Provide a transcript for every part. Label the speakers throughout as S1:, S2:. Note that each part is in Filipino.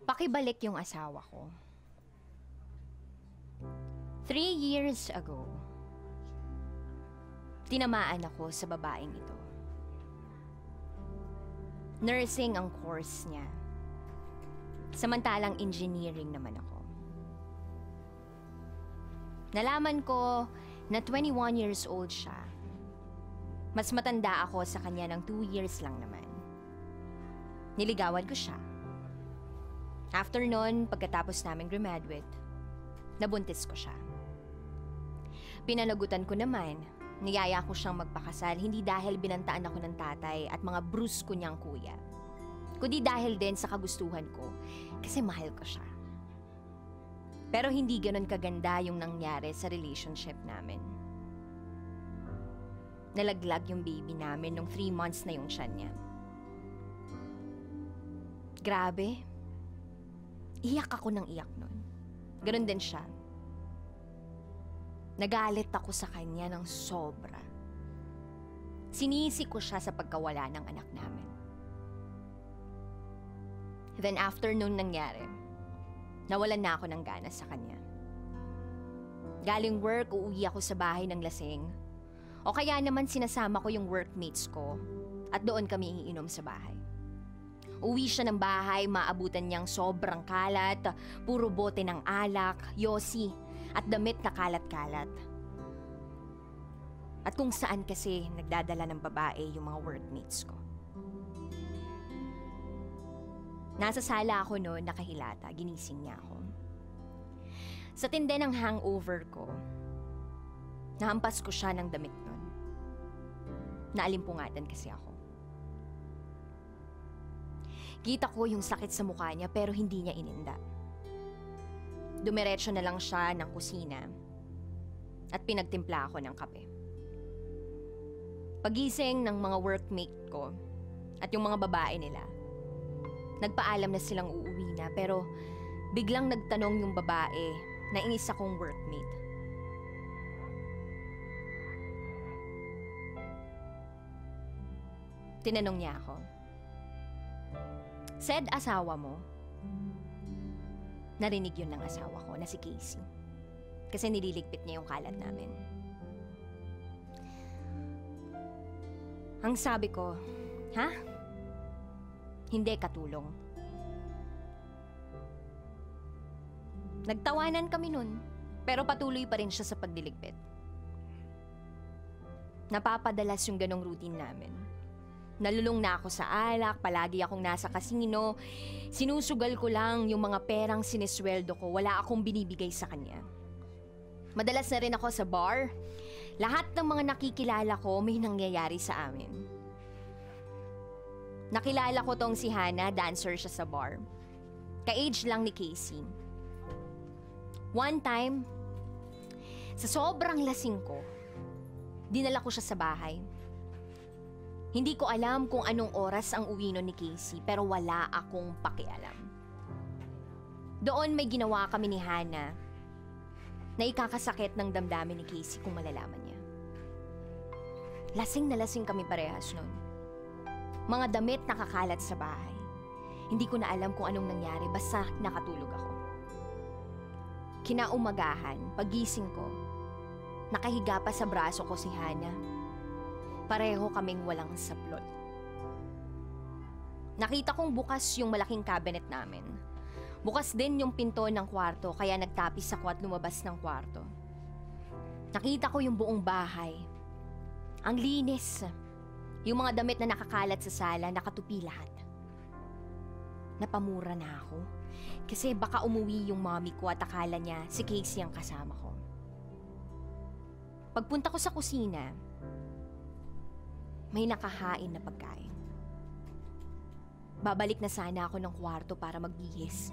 S1: Pakibalik yung asawa ko. 3 years ago, tinamaan ako sa babaeng ito. Nursing ang course niya. Samantalang engineering naman ako. Nalaman ko na 21 years old siya. Mas matanda ako sa kanya ng 2 years lang naman. Niligawan ko siya. After nun, pagkatapos namin graduate, nabuntis ko siya. Pinanagutan ko naman, niyaya ko siyang magpakasal hindi dahil binantaan ako ng tatay at mga brusko niyang kuya, kundi dahil din sa kagustuhan ko kasi mahal ko siya. Pero hindi ganon kaganda yung nangyari sa relationship namin. Nalaglag yung baby namin nung 3 months na yung tiyan niya. Grabe. Iyak ako ng iyak nun. Ganon din siya. Nagalit ako sa kanya ng sobra. Sinisi ko siya sa pagkawala ng anak namin. Then after nun nangyari, nawalan na ako ng gana sa kanya. Galing work, uuwi ako sa bahay ng lasing. O kaya naman sinasama ko yung workmates ko at doon kami iinom sa bahay. Uwi siya ng bahay, maabutan niyang sobrang kalat, puro bote ng alak, yosi, at damit na kalat-kalat. At kung saan kasi nagdadala ng babae yung mga workmates ko. Nasa sala ako noon, nakahilata, ginising niya ako. Sa tindi ng hangover ko, nahampas ko siya ng damit noon. Naalimpungatan kasi ako. Kita ko yung sakit sa mukha niya pero hindi niya ininda. Dumiretso na lang siya ng kusina at pinagtimpla ako ng kape. Pagising ng mga workmate ko at yung mga babae nila, nagpaalam na silang uuwi na pero biglang nagtanong yung babae na inis akong workmate. Tinanong niya ako, "Said asawa mo?" Narinig yun ng asawa ko na si Casey. Kasi nililigpit niya yung kalat namin. Ang sabi ko, "Ha? Hindi katulong." Nagtawanan kami nun, pero patuloy pa rin siya sa pagdiligpit. Napapadalas yung ganong routine namin. Nalulung na ako sa alak, palagi akong nasa kasino. Sinusugal ko lang yung mga perang sinesweldo ko, wala akong binibigay sa kanya. Madalas na rin ako sa bar. Lahat ng mga nakikilala ko may nangyayari sa amin. Nakilala ko tong si Hannah, dancer siya sa bar. Ka-age lang ni Casey. One time, sa sobrang lasing ko, dinala ko siya sa bahay. Hindi ko alam kung anong oras ang uwi nun ni Casey pero wala akong pakialam. Doon may ginawa kami ni Hannah na ikakasakit ng damdamin ni Casey kung malalaman niya. Lasing na lasing kami parehas nun. Mga damit nakakalat sa bahay. Hindi ko na alam kung anong nangyari basta nakatulog ako. Kinaumagahan, pagising ko, nakahiga pa sa braso ko si Hannah. Pareho kaming walang saplot. Nakita kong bukas yung malaking cabinet namin. Bukas din yung pinto ng kwarto kaya nagtapis ako at lumabas ng kwarto. Nakita ko yung buong bahay. Ang linis. Yung mga damit na nakakalat sa sala, nakatupi lahat. Napamura na ako. Kasi baka umuwi yung mommy ko at akala niya si Casey ang kasama ko. Pagpunta ko sa kusina, may nakahain na pagkain. Babalik na sana ako ng kwarto para magbihis.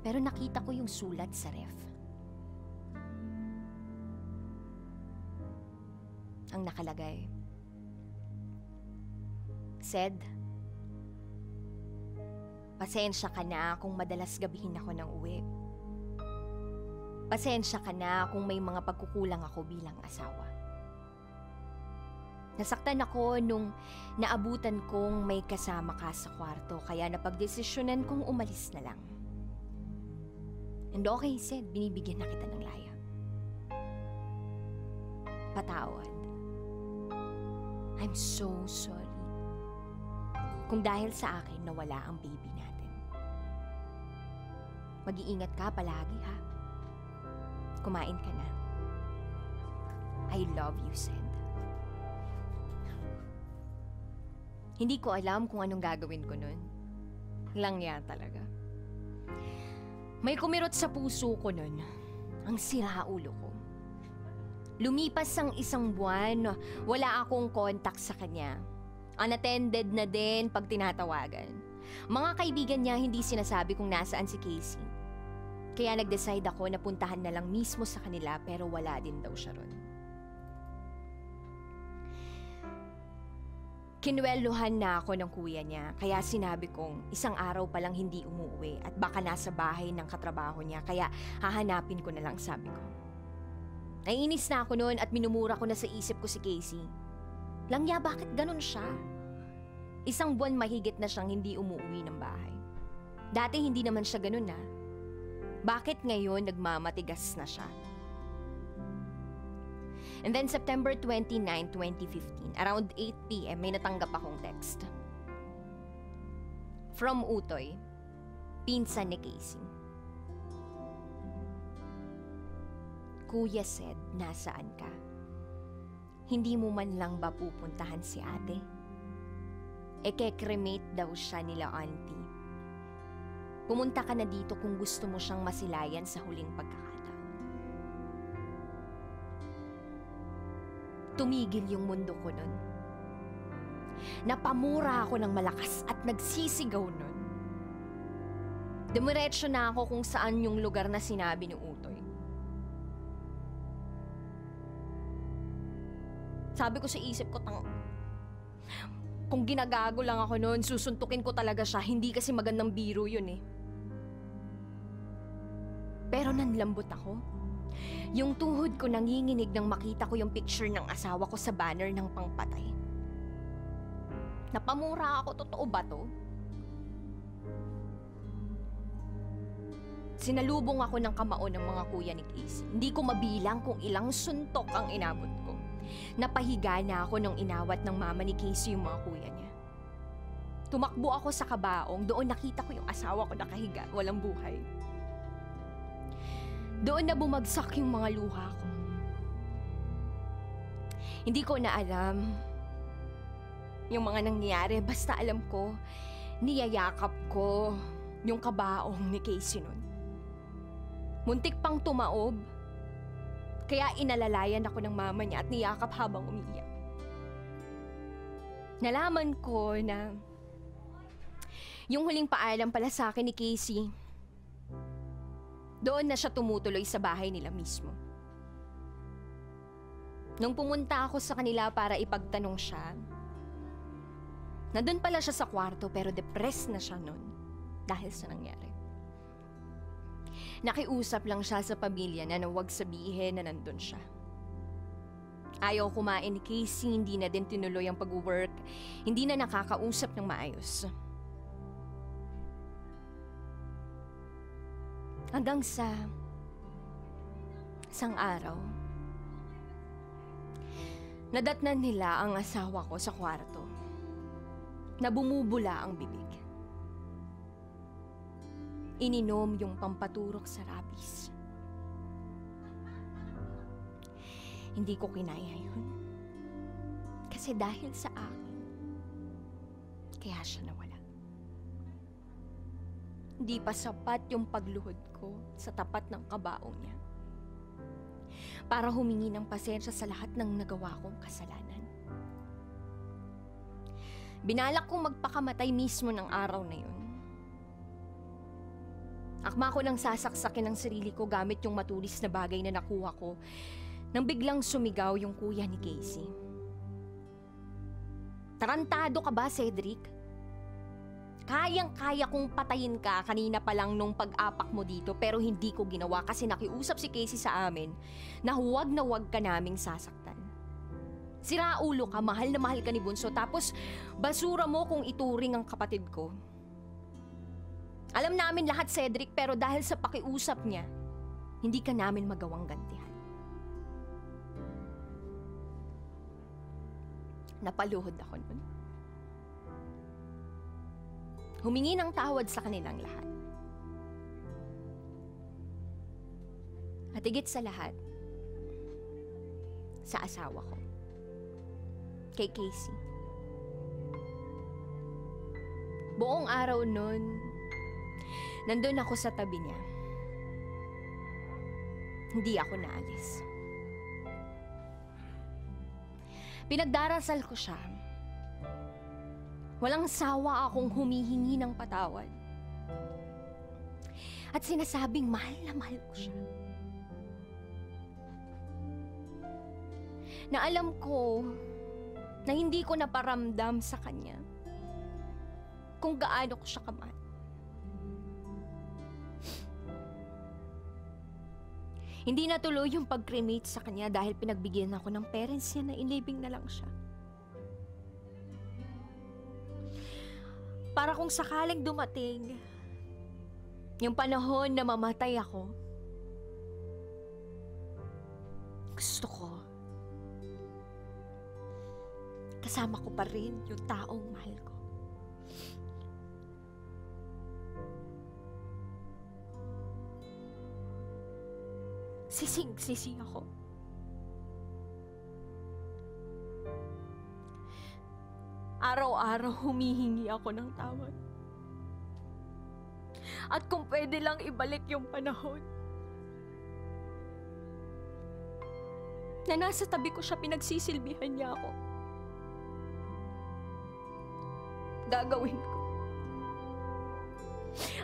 S1: Pero nakita ko yung sulat sa ref. Ang nakalagay, said, "Pasensya ka na kung madalas gabihin ako ng uwi. Pasensya ka na kung may mga pagkukulang ako bilang asawa. Nasaktan ako nung naabutan kong may kasama ka sa kwarto, kaya napagdesisyonan kong umalis na lang. And okay, said, binibigyan na kita ng laya. Patawad. I'm so sorry. Kung dahil sa akin nawala ang baby natin. Mag-iingat ka palagi, ha? Kumain ka na. I love you, said. Hindi ko alam kung anong gagawin ko nun. Langya talaga. May kumirot sa puso ko nun. Ang siraulo ko. Lumipas ang 1 buwan, wala akong contact sa kanya. Unattended na din pag tinatawagan. Mga kaibigan niya hindi sinasabi kung nasaan si Casey. Kaya nag-decide ako na puntahan na lang mismo sa kanila pero wala din daw siya ron. Kinweluhan na ako ng kuya niya, kaya sinabi kong 1 araw pa lang hindi umuwi at baka nasa bahay ng katrabaho niya, kaya hahanapin ko na lang, sabi ko. Naiinis na ako noon at minumura ko na sa isip ko si Casey. Langya, bakit ganun siya? 1 buwan mahigit na siyang hindi umuwi ng bahay. Dati hindi naman siya ganun, ha? Bakit ngayon nagmamatigas na siya? And then September 29, 2015, around 8 p.m. may natanggap akong text. From Utoy, pinsan ni Casey. Kuya said, nasaan ka? Hindi mo man lang ba pupuntahan si ate? Eke-cremate daw siya nila auntie. Pumunta ka na dito kung gusto mo siyang masilayan sa huling pagkakataon. Tumigil yung mundo ko nun. Napamura ako ng malakas at nagsisigaw nun. Dumiretso na ako kung saan yung lugar na sinabi ni Utoy. Sabi ko sa isip ko, kung ginagago lang ako nun, susuntukin ko talaga siya. Hindi kasi magandang biro yun eh. Pero nanlambot ako. Yung tuhod ko nanginginig nang makita ko yung picture ng asawa ko sa banner ng pangpatay. Napamura ako, totoo ba to? Sinalubong ako ng kamao ng mga kuya ni Casey. Hindi ko mabilang kung ilang suntok ang inabot ko. Napahiga na ako nung inawat ng mama ni Casey yung mga kuya niya. Tumakbo ako sa kabaong, doon nakita ko yung asawa ko nakahiga, walang buhay. Doon na bumagsak yung mga luha ko. Hindi ko na alam yung mga nangyayari. Basta alam ko, niyayakap ko yung kabaong ni Casey nun. Muntik pang tumaob. Kaya inalalayan ako ng mama niya at niyakap habang umiiyak. Nalaman ko na yung huling paalam pala sa akin ni Casey, doon na siya tumutuloy sa bahay nila mismo. Nung pumunta ako sa kanila para ipagtanong siya, nandun pala siya sa kwarto pero depressed na siya noon dahil sa nangyari. Nakiusap lang siya sa pamilya na huwag sabihin na nandun siya. Ayaw kumain ni Casey, hindi na din tinuloy ang pag-work, hindi na nakakausap ng maayos. Hanggang sa isang araw, nadatnan nila ang asawa ko sa kwarto na bumubula ang bibig. Ininom yung pampaturok sa rabies. Hindi ko kinaya yun. Kasi dahil sa akin, kaya siya nawala. Hindi pa sapat yung pagluhod ko sa tapat ng kabaong niya para humingi ng pasensya sa lahat ng nagawa kong kasalanan. Binalak kong magpakamatay mismo ng araw na yun. Akma ko nang sasaksakin ng sarili ko gamit yung matulis na bagay na nakuha ko nang biglang sumigaw yung kuya ni Casey. Tarantado ka ba, Cedric? Kayang-kaya kong patayin ka kanina pa lang nung pag-apak mo dito pero hindi ko ginawa kasi nakiusap si Casey sa amin na huwag ka naming sasaktan. Siraulo ka, mahal na mahal ka ni Bunso, tapos basura mo kung ituring ang kapatid ko. Alam namin lahat, Cedric, pero dahil sa pakiusap niya, hindi ka namin magawang gantihan. Napaluhod ako nun. Humingi ng tawad sa kanilang lahat. At higit sa lahat, sa asawa ko, kay Casey. Buong araw nun, nandun ako sa tabi niya. Hindi ako naalis. Pinagdarasal ko siya. Walang sawa akong humihingi ng patawad. At sinasabing mahal na mahal ko siya. Na alam ko na hindi ko naparamdam sa kanya kung gaano ko siya kamahal. Hindi natuloy yung pag-cremate sa kanya dahil pinagbigyan ako ng parents niya na inlibing na lang siya. Para kung sakaling dumating yung panahon na mamatay ako, gusto ko kasama ko pa rin yung taong mahal ko. Sising-sisi ako. Araw-araw humihingi ako ng tawad. At kung pwede lang ibalik yung panahon na nasa tabi ko siya, pinagsisilbihan niya ako. Gagawin ko.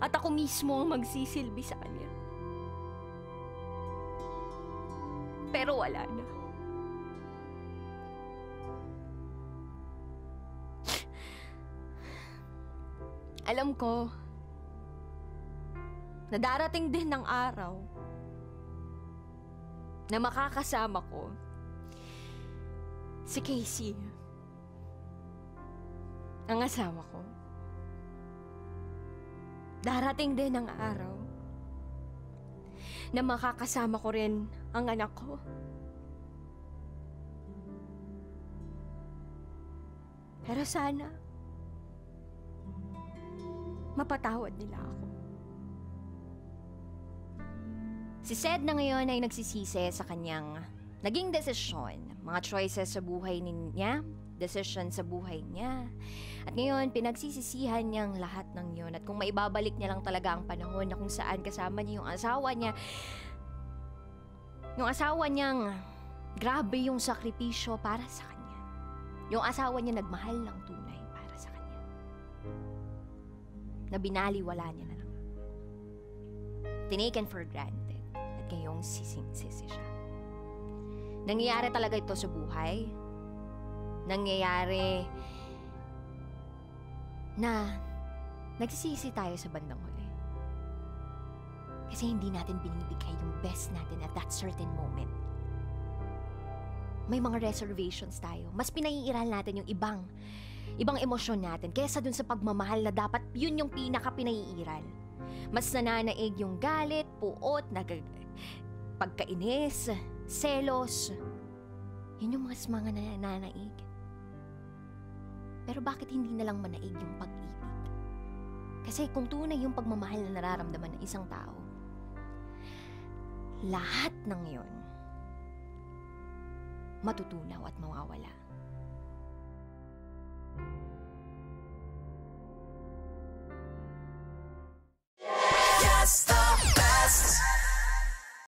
S1: At ako mismo ang magsisilbi sa kanya. Pero wala na. Alam ko na darating din ng araw na makakasama ko si Casey, ang asawa ko. Darating din ang araw na makakasama ko rin ang anak ko. Pero sana mapatawad nila ako. Si Sed na ngayon ay nagsisisi sa kanyang naging desisyon, mga choices sa buhay niya, decision sa buhay niya. At ngayon, pinagsisisihan niyang lahat ng yun. At kung maibabalik niya lang talaga ang panahon na kung saan kasama niya yung asawa niyang grabe yung sakripisyo para sa kanya. Yung asawa niya nagmahal ng tunay para sa kanya. Na binaliwala niya na lang. Tinaken for granted. At ngayong sising-sisi siya. Nangyayari talaga ito sa buhay. Nangyayari na nagsisisi tayo sa bandang huli. Kasi hindi natin binibigay yung best natin at that certain moment. May mga reservations tayo. Mas pinaiiral natin yung ibang emosyon natin kaysa dun sa pagmamahal na dapat yun yung pinaka-pinaiiral. Mas nananaig yung galit, puot, pagkainis, selos. Yun yung mas mga nananaig. Pero bakit hindi na lang manaig yung pag-ibig? Kasi kung tunay yung pagmamahal na nararamdaman ng isang tao, lahat ng yon matutunaw at mawawala.